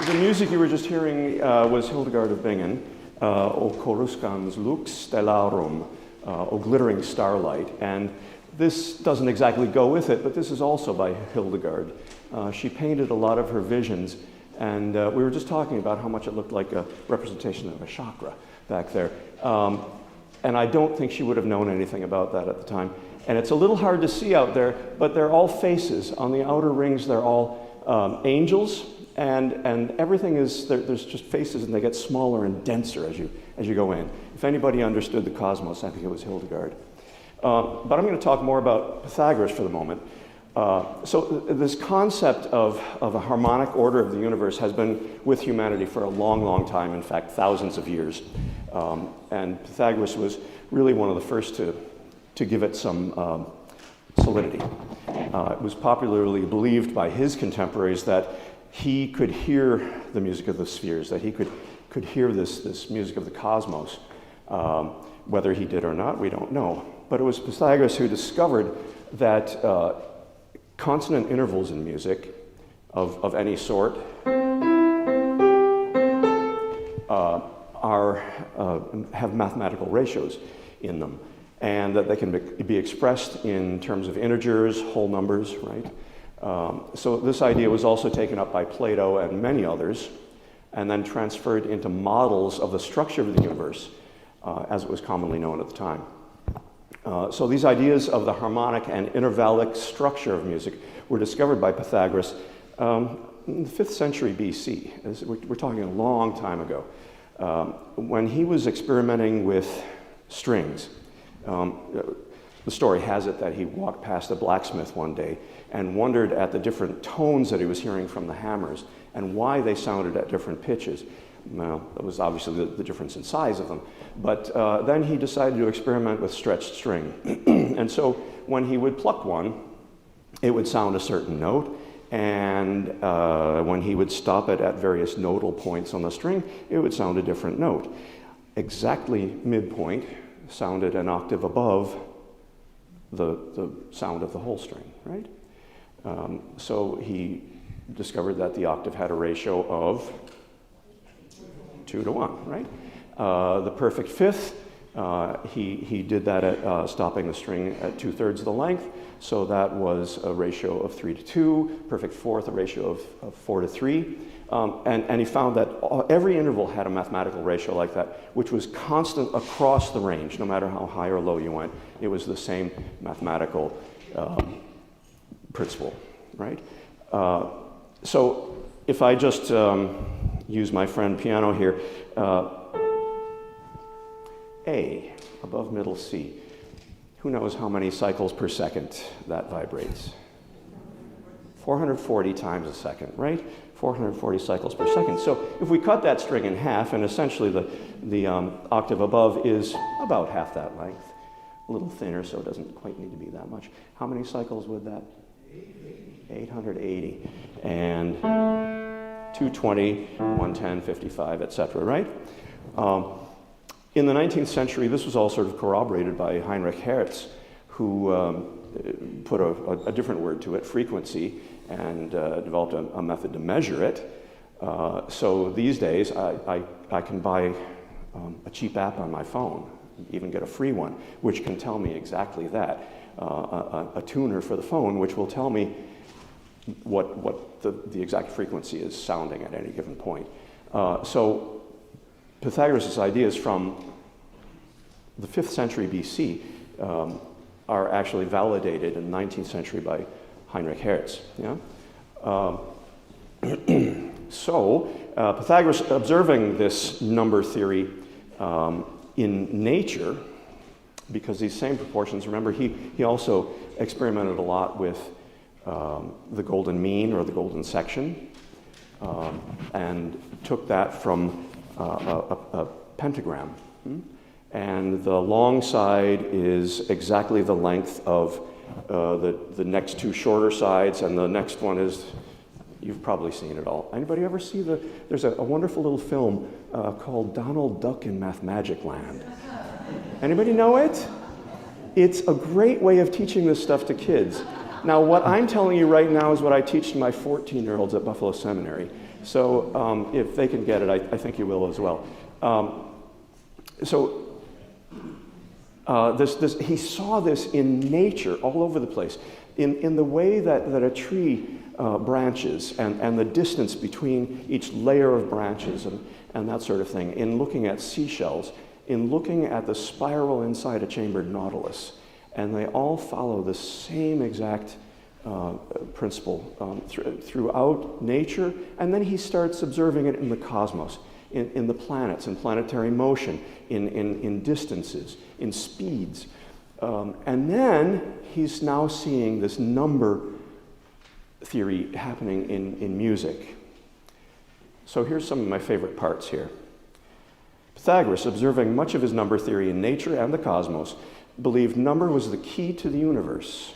The music you were just hearing was Hildegard of Bingen, O coruscans lux stellarum, O glittering starlight. And this doesn't exactly go with it, but this is also by Hildegard. She painted a lot of her visions, and we were just talking about how much it looked like a representation of a chakra back there. And I don't think she would have known anything about that at the time. And it's a little hard to see out there, but they're all faces. On the outer rings, they're all angels, and everything is, there's just faces, and they get smaller and denser as you go in. If anybody understood the cosmos, I think it was Hildegard. But I'm going to talk more about Pythagoras for the moment. So this concept of a harmonic order of the universe has been with humanity for a long, long time, in fact, thousands of years. And Pythagoras was really one of the first to give it some solidity. It was popularly believed by his contemporaries that he could hear the music of the spheres, that he could hear this music of the cosmos. Whether he did or not, we don't know. But it was Pythagoras who discovered that consonant intervals in music of any sort have mathematical ratios in them, and that they can be expressed in terms of integers, whole numbers, right? So this idea was also taken up by Plato and many others, and then transferred into models of the structure of the universe, as it was commonly known at the time. So these ideas of the harmonic and intervallic structure of music were discovered by Pythagoras in the 5th century BC. We're talking a long time ago, when he was experimenting with strings. The story has it that he walked past a blacksmith one day and wondered at the different tones that he was hearing from the hammers and why they sounded at different pitches. Well, it was obviously the difference in size of them. But then he decided to experiment with stretched string. And so when he would pluck one, it would sound a certain note. And when he would stop it at various nodal points on the string, it would sound a different note. Exactly midpoint sounded an octave above the sound of the whole string, right? So he discovered that the octave had a ratio of 2 to 1, right? The perfect fifth, he did that at stopping the string at 2/3 of the length, so that was a ratio of 3 to 2. Perfect fourth, a ratio of 4 to 3. And he found that every interval had a mathematical ratio like that, which was constant across the range, no matter how high or low you went. It was the same mathematical principle, right? So if I just use my friend piano here, A, above middle C. Who knows how many cycles per second that vibrates? 440 times a second, right? 440 cycles per second. So if we cut that string in half, and essentially the octave above is about half that length, a little thinner, so it doesn't quite need to be that much. How many cycles would that? 880. And 220, 110, 55, etc., right? In the 19th century, this was all sort of corroborated by Heinrich Hertz, who put a different word to it, frequency, and developed a method to measure it. So these days, I can buy a cheap app on my phone, even get a free one, which can tell me exactly that. A tuner for the phone, which will tell me what the exact frequency is sounding at any given point. So Pythagoras' ideas from the 5th century BC are actually validated in the 19th century by Heinrich Hertz. Yeah? So Pythagoras, observing this number theory in nature, because these same proportions, remember, he also experimented a lot with the golden mean or the golden section, and took that from a pentagram. And the long side is exactly the length of the next two shorter sides, and the next one is, you've probably seen it all. Anybody ever see there's a wonderful little film called Donald Duck in Mathmagic Land. Anybody know it? It's a great way of teaching this stuff to kids. Now, what I'm telling you right now is what I teach to my 14-year-olds at Buffalo Seminary. So if they can get it, I think you will as well. He saw this in nature all over the place, in the way that a tree branches and the distance between each layer of branches and that sort of thing, in looking at seashells, in looking at the spiral inside a chambered nautilus. And they all follow the same exact principle throughout nature, and then he starts observing it in the cosmos, in the planets, in planetary motion, in distances, in speeds. And then he's now seeing this number theory happening in music. So here's some of my favorite parts here. Pythagoras, observing much of his number theory in nature and the cosmos, believed number was the key to the universe.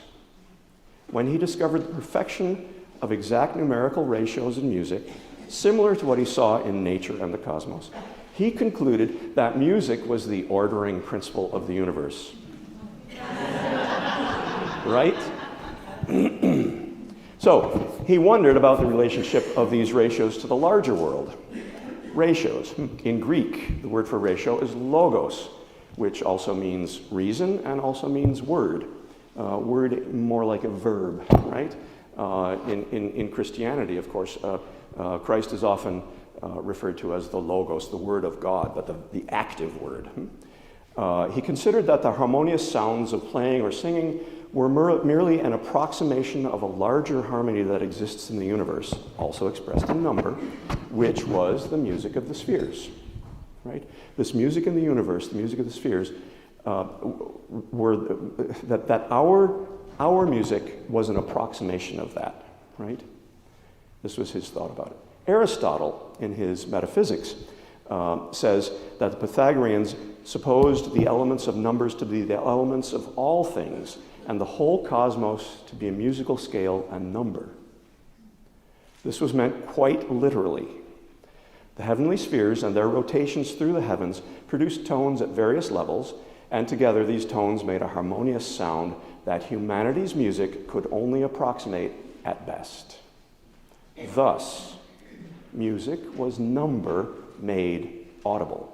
When he discovered the perfection of exact numerical ratios in music, similar to what he saw in nature and the cosmos, he concluded that music was the ordering principle of the universe. Right? So he wondered about the relationship of these ratios to the larger world. Ratios. In Greek, the word for ratio is logos, which also means reason and also means word. Word more like a verb, right? In Christianity, of course, Christ is often referred to as the Logos, the Word of God, but the active word. He considered that the harmonious sounds of playing or singing were merely an approximation of a larger harmony that exists in the universe, also expressed in number, which was the music of the spheres. Right? This music in the universe, the music of the spheres, that our music was an approximation of that. Right? This was his thought about it. Aristotle, in his Metaphysics, says that the Pythagoreans supposed the elements of numbers to be the elements of all things, and the whole cosmos to be a musical scale and number. This was meant quite literally. The heavenly spheres and their rotations through the heavens produced tones at various levels, and together these tones made a harmonious sound that humanity's music could only approximate at best. Thus, music was number made audible.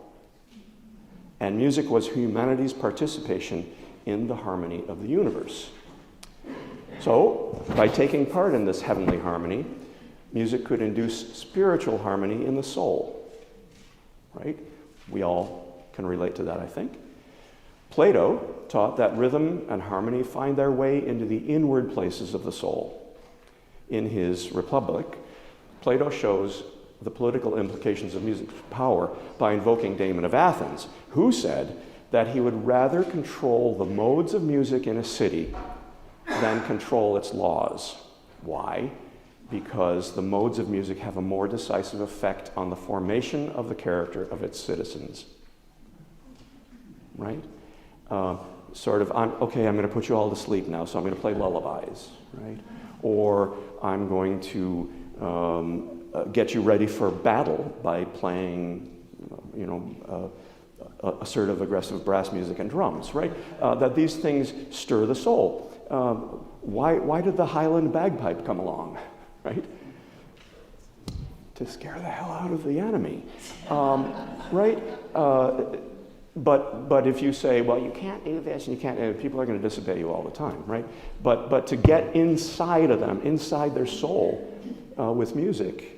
And music was humanity's participation in the harmony of the universe. So, by taking part in this heavenly harmony, music could induce spiritual harmony in the soul. Right? We all can relate to that, I think. Plato taught that rhythm and harmony find their way into the inward places of the soul. In his Republic, Plato shows the political implications of music's power by invoking Damon of Athens, who said that he would rather control the modes of music in a city than control its laws. Why? Because the modes of music have a more decisive effect on the formation of the character of its citizens. Right? Okay, I'm going to put you all to sleep now, so I'm going to play lullabies, right? Or I'm going to get you ready for battle by playing, assertive, aggressive brass music and drums, right? That these things stir the soul. Why did the Highland bagpipe come along, right? To scare the hell out of the enemy, right? But if you say, well, you can't do this and you can't, people are going to disobey you all the time, right? But to get inside of them, inside their soul, with music,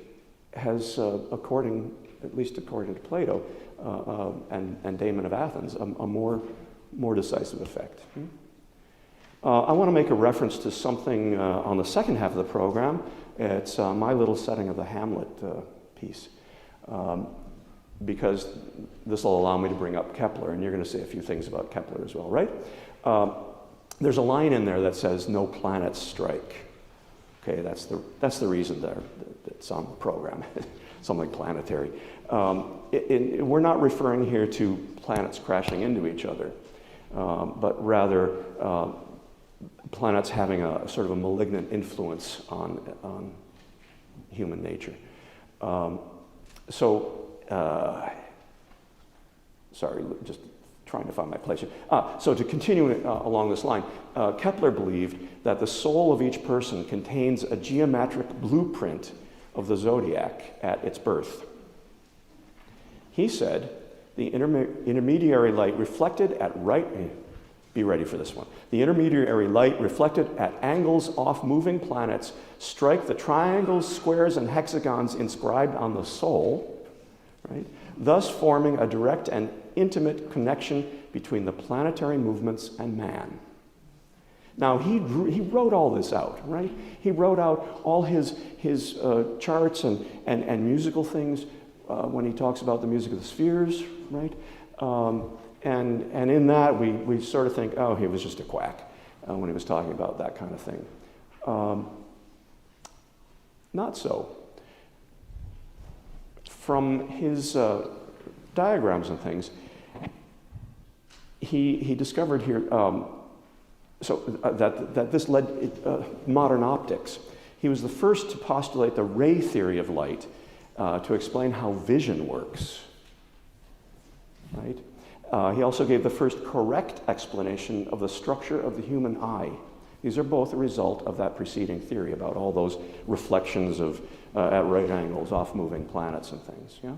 has, at least according to Plato and Damon of Athens, a more decisive effect. I want to make a reference to something on the second half of the program. It's my little setting of the Hamlet piece. Because this will allow me to bring up Kepler, and you're going to say a few things about Kepler as well, right? There's a line in there that says, "No planets strike." Okay, that's the reason there. It's on the program, something planetary. We're not referring here to planets crashing into each other, but rather planets having a sort of a malignant influence on human nature. Sorry, just trying to find my place here. So to continue along this line, Kepler believed that the soul of each person contains a geometric blueprint of the zodiac at its birth. He said, the intermediary light reflected at be ready for this one. The intermediary light reflected at angles off moving planets strike the triangles, squares, and hexagons inscribed on the soul, right? Thus forming a direct and intimate connection between the planetary movements and man. Now, he wrote all this out, right? He wrote out all his charts and musical things when he talks about the music of the spheres, right? And in that, we sort of think, oh, he was just a quack when he was talking about that kind of thing. Not so. From his diagrams and things, he discovered here that this led modern optics. He was the first to postulate the ray theory of light to explain how vision works, right? He also gave the first correct explanation of the structure of the human eye. These are both a result of that preceding theory about all those reflections of at right angles off moving planets and things. Yeah,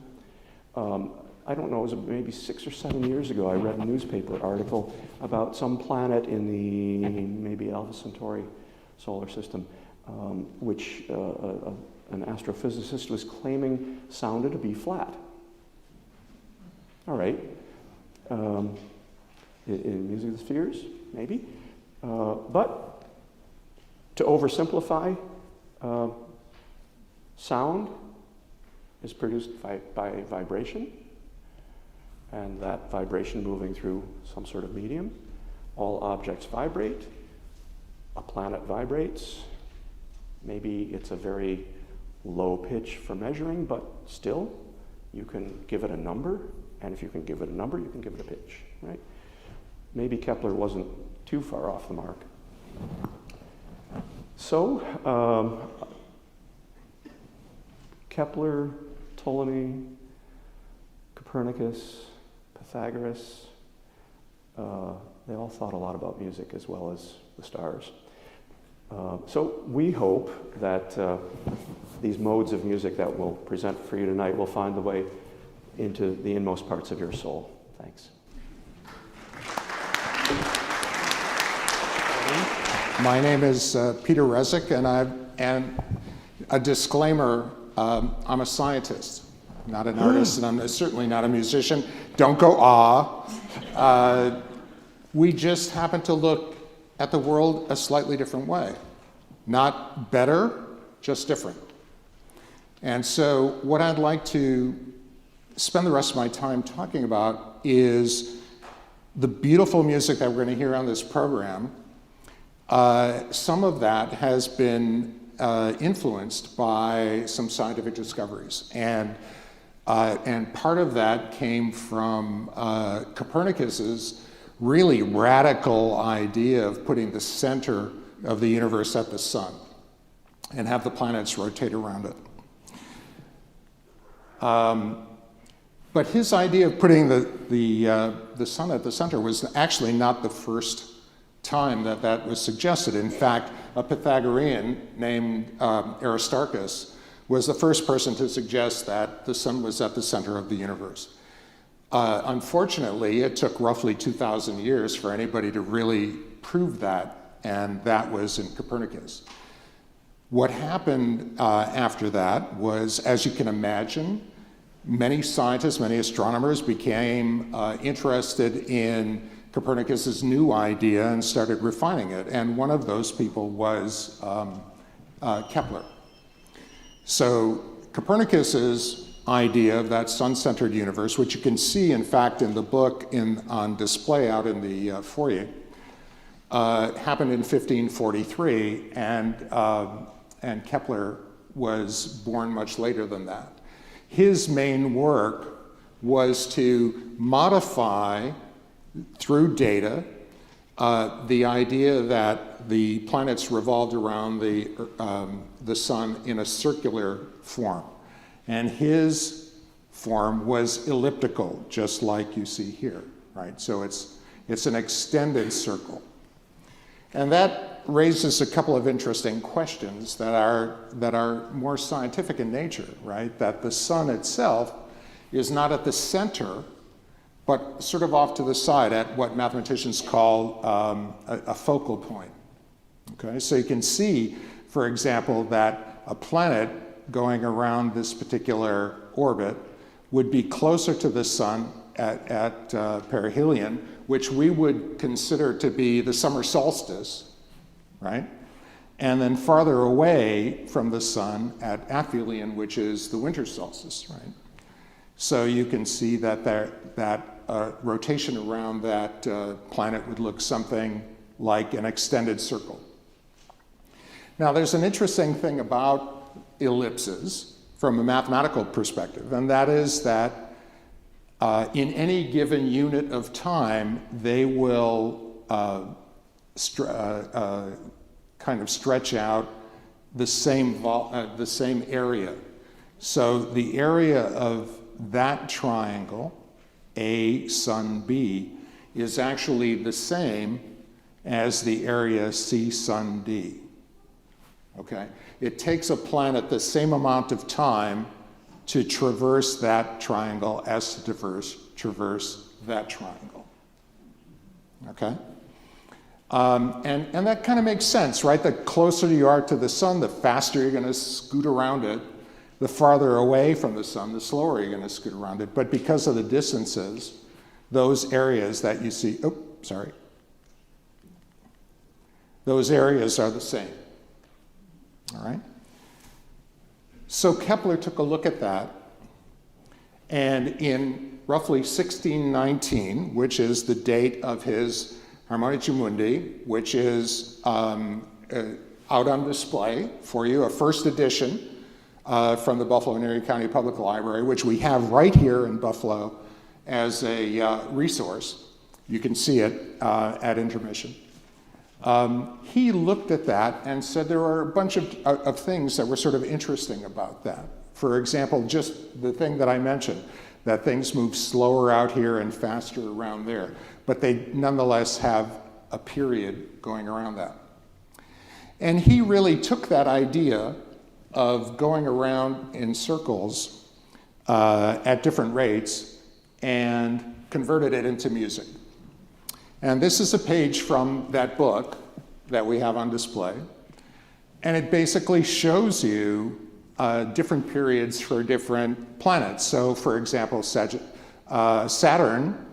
I don't know. It was maybe 6 or 7 years ago. I read a newspaper article about some planet in the maybe Alpha Centauri solar system, which an astrophysicist was claiming sounded to be flat. All right. In music of the spheres, maybe. But to oversimplify, sound is produced by vibration, and that vibration moving through some sort of medium. All objects vibrate. A planet vibrates. Maybe it's a very low pitch for measuring, but still, you can give it a number. And if you can give it a number, you can give it a pitch, right? Maybe Kepler wasn't too far off the mark. So, Kepler, Ptolemy, Copernicus, Pythagoras, they all thought a lot about music as well as the stars. So we hope that these modes of music that we'll present for you tonight will find the way into the inmost parts of your soul. Thanks. My name is Peter Reczek, and a disclaimer, I'm a scientist, not an artist, and I'm certainly not a musician. Don't go, we just happen to look at the world a slightly different way. Not better, just different. And so what I'd like to spend the rest of my time talking about is the beautiful music that we're going to hear on this program. Some of that has been influenced by some scientific discoveries, and part of that came from Copernicus's really radical idea of putting the center of the universe at the sun and have the planets rotate around it. But his idea of putting the sun at the center was actually not the first time that was suggested. In fact, a Pythagorean named Aristarchus was the first person to suggest that the sun was at the center of the universe. Unfortunately, it took roughly 2,000 years for anybody to really prove that, and that was in Copernicus. What happened after that was, as you can imagine, many scientists, many astronomers became interested in Copernicus's new idea and started refining it. And one of those people was Kepler. So Copernicus's idea of that sun-centered universe, which you can see, in fact, in the book on display out in the foyer, happened in 1543, and Kepler was born much later than that. His main work was to modify, through data, the idea that the planets revolved around the sun in a circular form. And his form was elliptical, just like you see here, right? So it's an extended circle. And that raises a couple of interesting questions that are more scientific in nature, right? That the sun itself is not at the center, but sort of off to the side at what mathematicians call a focal point. Okay, so you can see, for example, that a planet going around this particular orbit would be closer to the sun at perihelion, which we would consider to be the summer solstice, right? And then farther away from the sun at aphelion, which is the winter solstice, right? So you can see that rotation around that planet would look something like an extended circle. Now, there's an interesting thing about ellipses from a mathematical perspective, and that is that in any given unit of time, they will kind of stretch out the same area. So the area of that triangle, A, Sun, B, is actually the same as the area C, Sun, D. Okay? It takes a planet the same amount of time to traverse that triangle as to traverse that triangle. Okay? And that kind of makes sense, right? The closer you are to the sun, the faster you're going to scoot around it. The farther away from the sun, the slower you're going to scoot around it. But because of the distances, those areas that you see, those areas are the same. All right? So Kepler took a look at that, and in roughly 1619, which is the date of his Harmonici Mundi, which is out on display for you, a first edition from the Buffalo and Erie County Public Library, which we have right here in Buffalo as a resource. You can see it at intermission. He looked at that and said there were a bunch of things that were sort of interesting about that. For example, just the thing that I mentioned, that things move slower out here and faster around there, but they nonetheless have a period going around that. And he really took that idea of going around in circles at different rates and converted it into music. And this is a page from that book that we have on display. And it basically shows you different periods for different planets. So for example, Saturn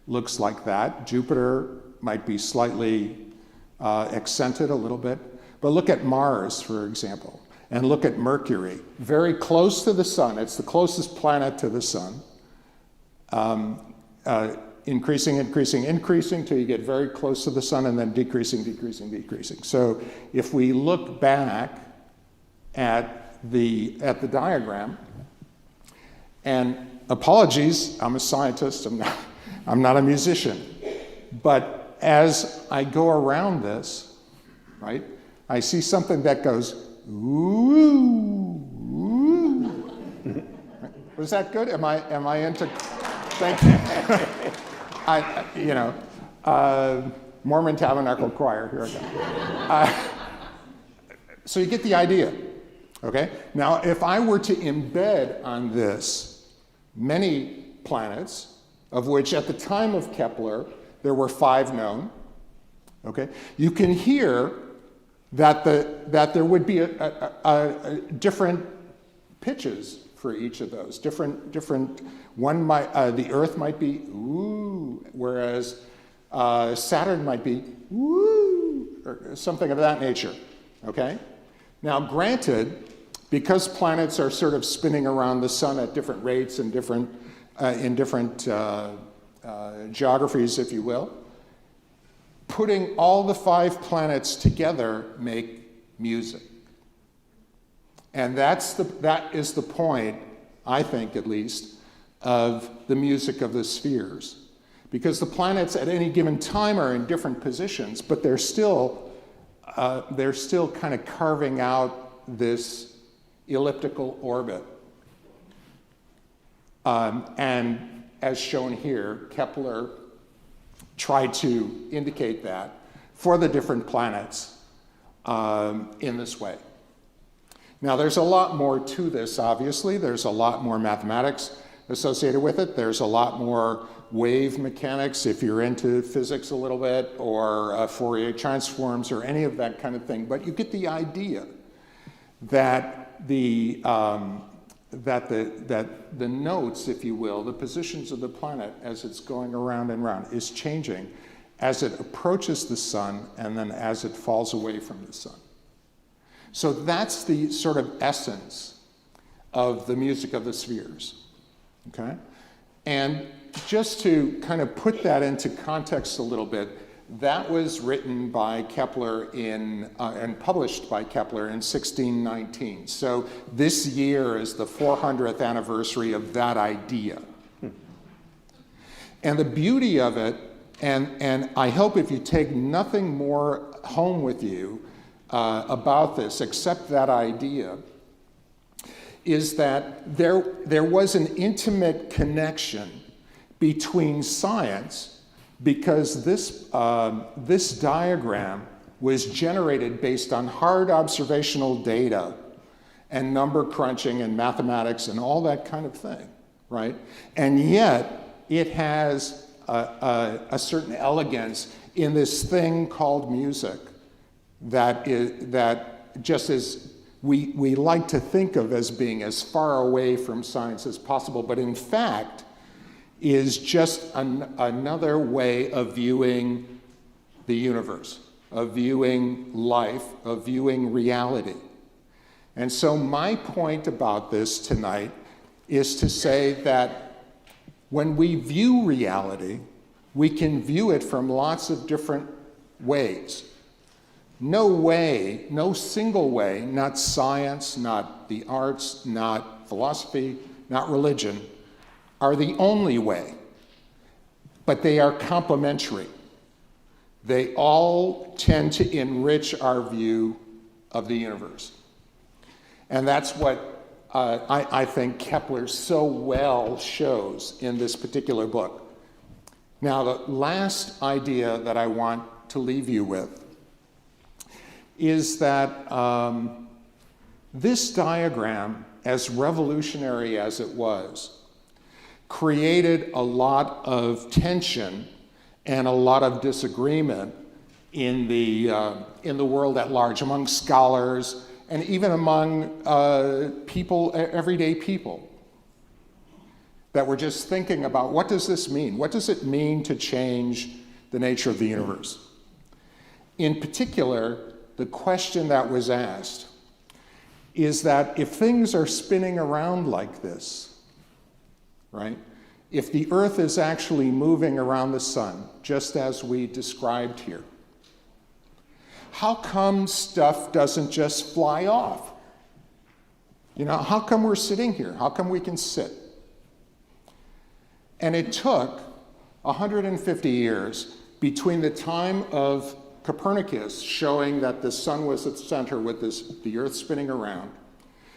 looks like that. Jupiter might be slightly accented a little bit. But look at Mars, for example, and look at Mercury. Very close to the sun. It's the closest planet to the sun. Increasing till you get very close to the sun, and then decreasing. So if we look back at the diagram, and apologies, I'm a scientist, I'm not a musician, but as I go around this, right, I see something that goes, ooh, ooh. Was that good? Am I into? Thank you. Mormon Tabernacle Choir, here I go. So you get the idea, okay? Now, if I were to embed on this many planets, of which at the time of Kepler, there were 5 known, okay? You can hear that there would be a different pitches for each of those. Different. One might, the Earth might be ooh, whereas Saturn might be woo, or something of that nature. Okay. Now, granted, because planets are sort of spinning around the sun at different rates and in different geographies, if you will, putting all the 5 planets together make music. And that is the point, I think at least, of the music of the spheres. Because the planets at any given time are in different positions, but they're still kind of carving out this elliptical orbit. And as shown here, Kepler tried to indicate that for the different planets in this way. Now, there's a lot more to this, obviously. There's a lot more mathematics associated with it. There's a lot more wave mechanics, if you're into physics a little bit, or Fourier transforms, or any of that kind of thing. But you get the idea that the notes, if you will, the positions of the planet as it's going around and around, is changing as it approaches the sun and then as it falls away from the sun. So that's the sort of essence of the music of the spheres, okay? And just to kind of put that into context a little bit, that was written by Kepler and published by Kepler in 1619. So this year is the 400th anniversary of that idea. And the beauty of it, and I hope if you take nothing more home with you about this except that idea, is that there was an intimate connection between science, because this diagram was generated based on hard observational data and number crunching and mathematics and all that kind of thing, right? And yet it has a certain elegance in this thing called music that just as we like to think of as being as far away from science as possible, but in fact is just another way of viewing the universe, of viewing life, of viewing reality. And so my point about this tonight is to say that when we view reality, we can view it from lots of different ways. No way, no single way, not science, not the arts, not philosophy, not religion, are the only way, but they are complementary. They all tend to enrich our view of the universe. And that's what I think Kepler so well shows in this particular book. Now, the last idea that I want to leave you with is that this diagram, as revolutionary as it was, created a lot of tension and a lot of disagreement in the world at large, among scholars and even among people, everyday people, that were just thinking about, what does this mean? What does it mean to change the nature of the universe? In particular, the question that was asked is that if things are spinning around like this, right? If the Earth is actually moving around the sun, just as we described here, how come stuff doesn't just fly off? You know, how come we're sitting here? How come we can sit? And it took 150 years between the time of Copernicus showing that the sun was at the center with the Earth spinning around.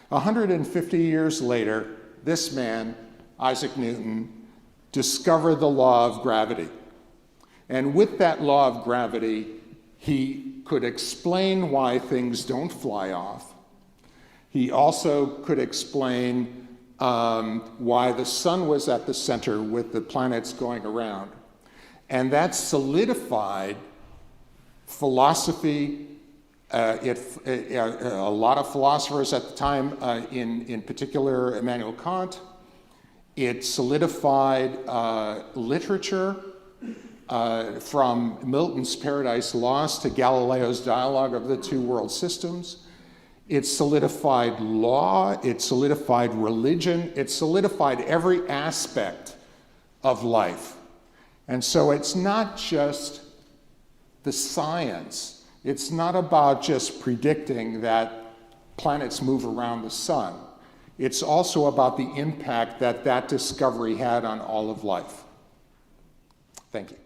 150 years later, this man, Isaac Newton, discovered the law of gravity. And with that law of gravity, he could explain why things don't fly off. He also could explain why the sun was at the center with the planets going around. And that solidified philosophy. A lot of philosophers at the time, in particular Immanuel Kant. It solidified literature from Milton's Paradise Lost to Galileo's dialogue of the two world systems. It solidified law, it solidified religion, it solidified every aspect of life. And so it's not just the science, it's not about just predicting that planets move around the sun. It's also about the impact that that discovery had on all of life. Thank you.